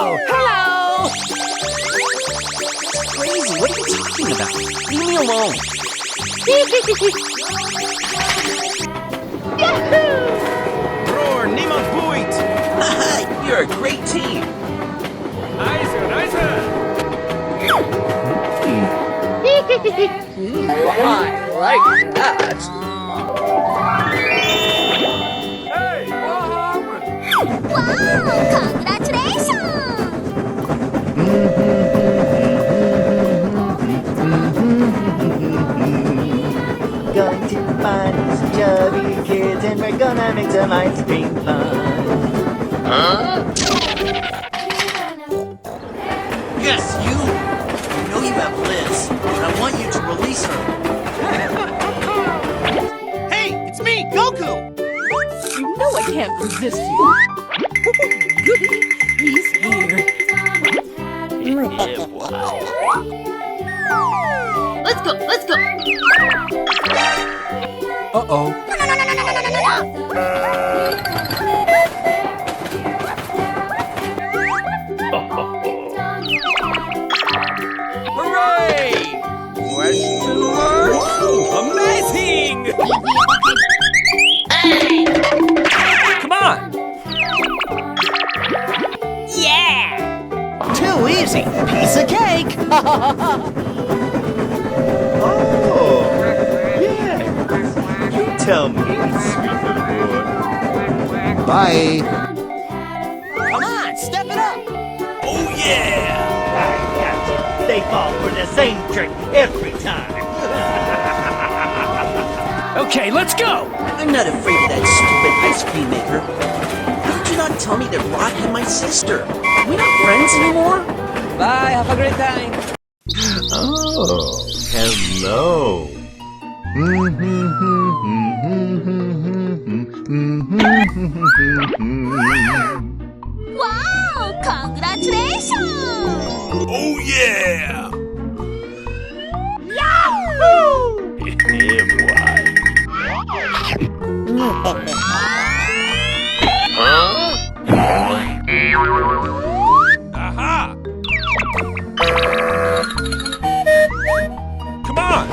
Oh, hello! Crazy, what are you talking about? Leave me alone. Roar, niemand boeit! You're a great team. Nice, nice! I like that. Hey, Wow! Congratulations! Going to find some chubby kids and we're gonna make some ice cream fun. Yes, you. I know you have Liz, and I want you to release her. hey, it's me, Goku! You know I can't resist you. Goody, he's here. Let's go! Let's go! Uh-oh. Hooray! Question mark? Amazing! Come on! Yeah! Too easy. Piece of cake. Oh, yeah. You tell me, sweet little boy. Bye. Come on, step it up! Oh, yeah! They fall for the same trick every time. Okay, let's go! I'm not afraid of that stupid ice cream maker. How did you not tell me that Rod had my sister? Are we not friends anymore? Bye, have a great time. Oh, hello. Wow! Congratulations! Oh, yeah! Aha! Come on!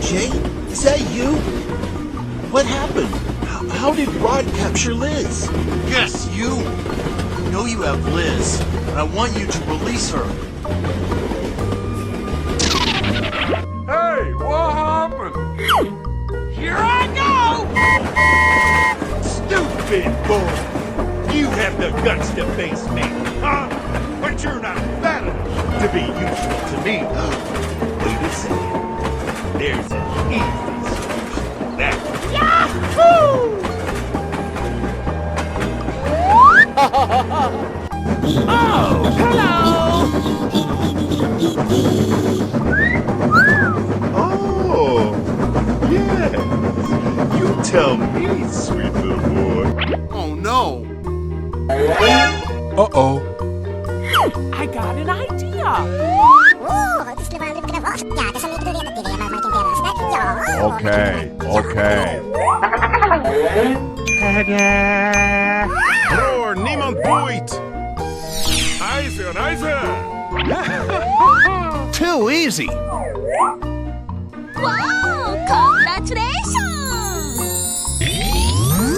Jay, is that you? What happened? How did Rod capture Liz? Yes, you! I know you have Liz, and I want you to release her. Hey, what happened? Here I go! Stupid boy! You have the guts to face me, huh? But you're not fat enough to be useful to me. Wait a second. There's an easy solution to that. Yahoo! Oh, hello! Oh, yes. You tell me, sweet little boy. Oh no! Uh-oh. I got an idea. Okay. Roar, niemand boeit! Eise, eise! Too easy. Wow! Congratulations!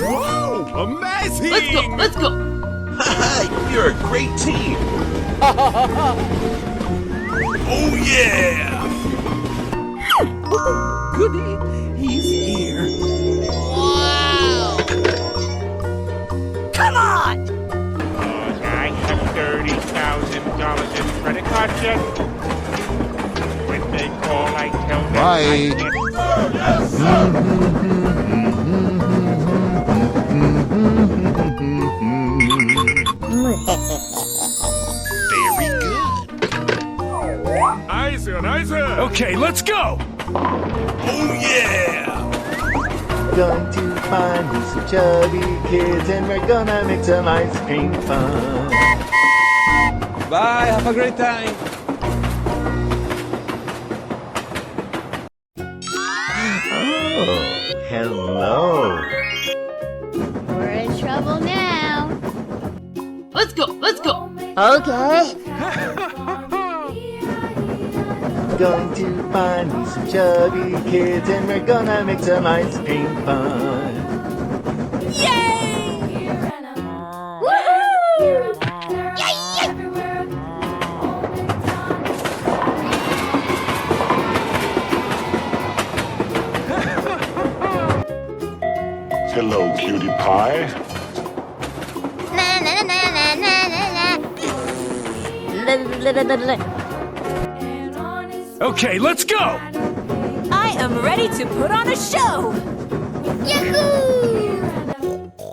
Whoa, amazing! Let's go, let's go. You're a great team. Oh, yeah! Goody, he's here. Wow! Come on! I have $30,000 in credit card debt. When they call, I tell them I can't. Very good. Eise, eise! Okay, let's go! Oh, yeah! Going to find me some chubby kids and we're gonna make some ice cream fun. Bye, have a great time. Oh, hello. We're in trouble now. Let's go, let's go. Okay. Going to find me some chubby kids and we're gonna make some ice cream fun. Hello, cutie pie. Na na na na na na na. Okay, let's go! I am ready to put on a show. Yahoo!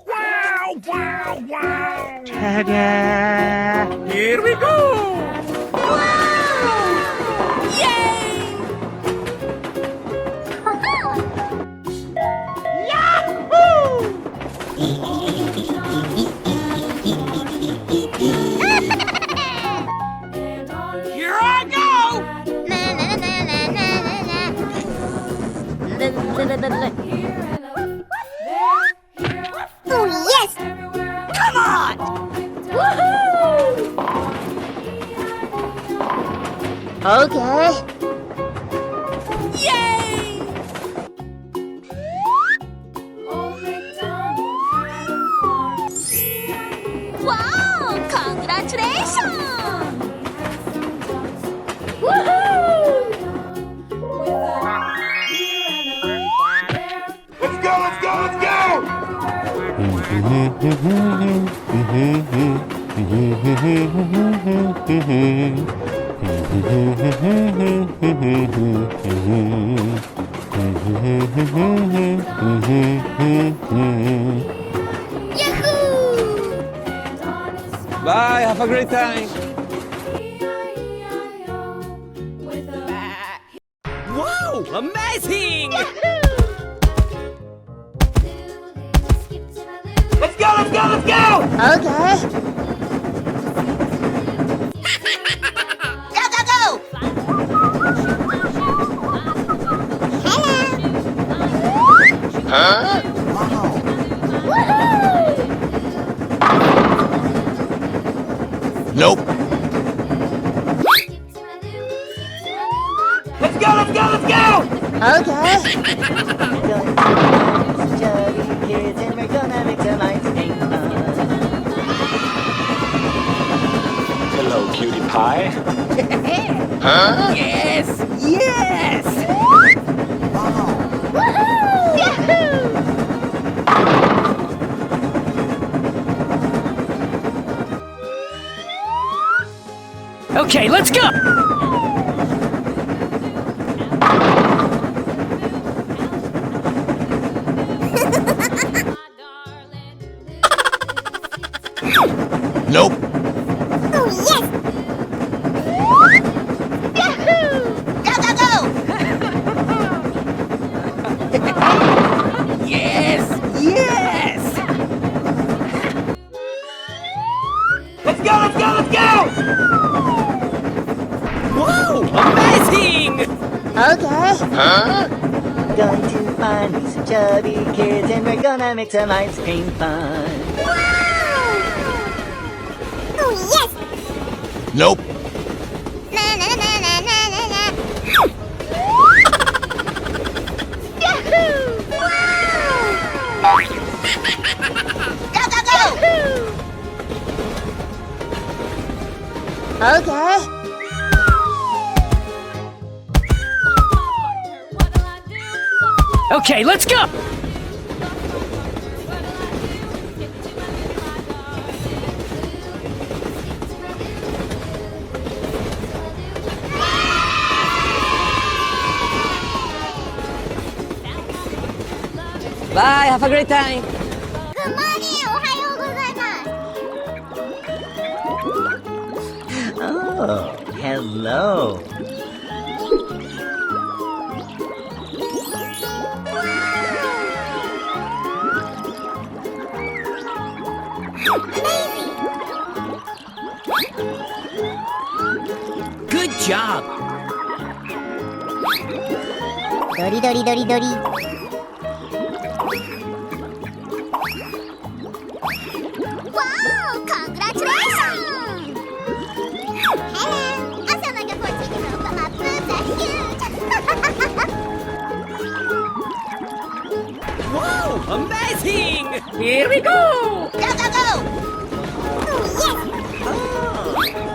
Wow, wow, wow! Ta-da! Here we go! Here I go. Na na na na na na na. Oh yes! Come on. Okay. Yay! Wow! Congratulations! Let's go, let's go, let's go! Bye, have a great time. Wow! Amazing! Let's go, let's go, let's go! Okay. Go go go! Hello. Huh? Nope. Let's go, let's go, let's go! Okay. Chubby kids and we're gonna make some ice cream fun. Hello, cutie pie. Huh? Yes! Yes! Okay, let's go. Nope. Oh yes! Yahoo! Go go go! Yes! Yes! Let's go, let's go, let's go! Wow! Amazing! Okay. Huh? Going to find me some chubby kids and we're gonna make some ice cream fun. Oh yes! Nope. Na na na na na na na. Yahoo! Wow! Go go go! Okay. Okay, let's go! Bye, have a great time. Good morning! おはようございます。 Oh, hello. Good job! ドリドリドリドリ。Wow! Congratulations! amazing! Here we go! Go, go, go!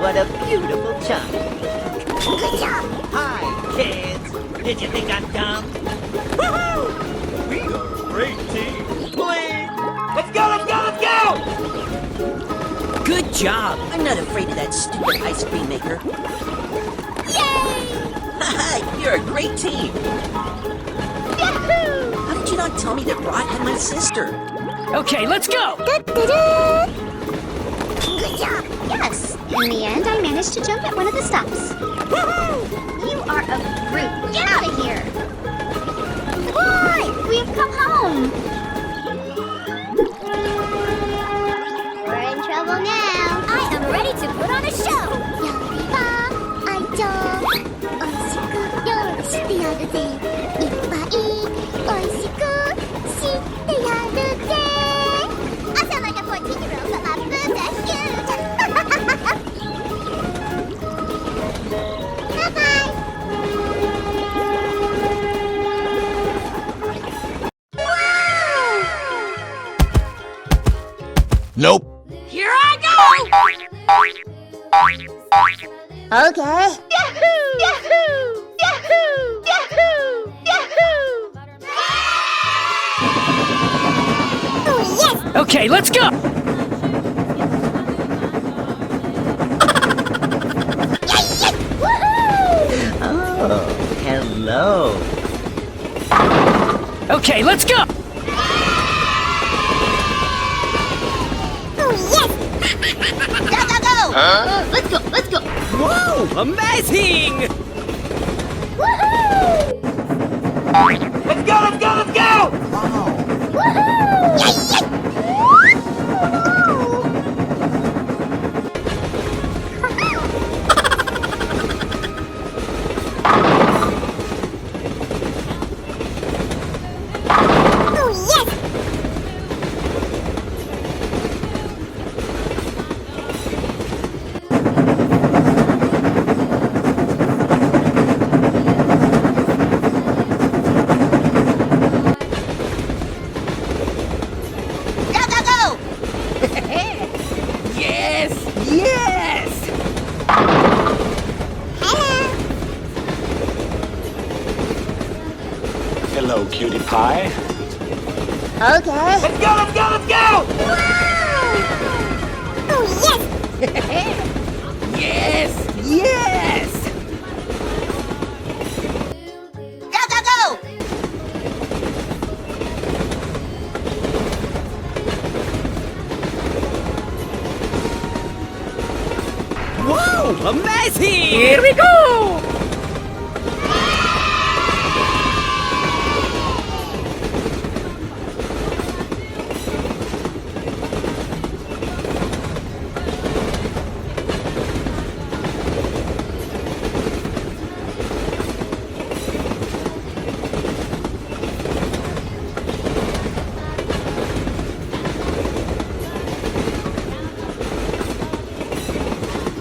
What a beautiful chunk. Good job! Hi, kids. Did you think I'm dumb? Woohoo! We are a great team. Please. Let's go, let's go, let's go! Good job. I'm not afraid of that stupid ice cream maker. Yay! You're a great team. Yahoo! How did you not tell me that Rod had my sister? Okay, let's go! Da-da-da! Good job! Yes! In the end, I managed to jump at one of the stops. Woohoo! You are a brute! Get out of here! Boy! We have come home! We're in trouble now! I am ready to put on a show! 여기가 알죠? 얼씨구 열시대야르데 이빠이 얼씨구 시대야르데 I sound like a 14-year-old, but my boobs are huge! Bye-bye! Nope. Here I go! Okay. Yahoo! Yahoo! Yahoo! Yahoo! Yahoo! Oh, yes! Okay, let's go! Woohoo! Oh, hello. Okay, let's go! Oh, yes! Go, go, go! Let's go, let's go! Whoa, amazing! Woohoo! Let's go, let's go, let's go! Woohoo! Yay, yay! Oh, yes! Go, go, go! Yes! Yes! Hello, cutie pie. Okay. Let's go, let's go, let's go! Wow! Oh, yes! Yes! Yes! Go, go, go! Whoa, amazing! Here we go!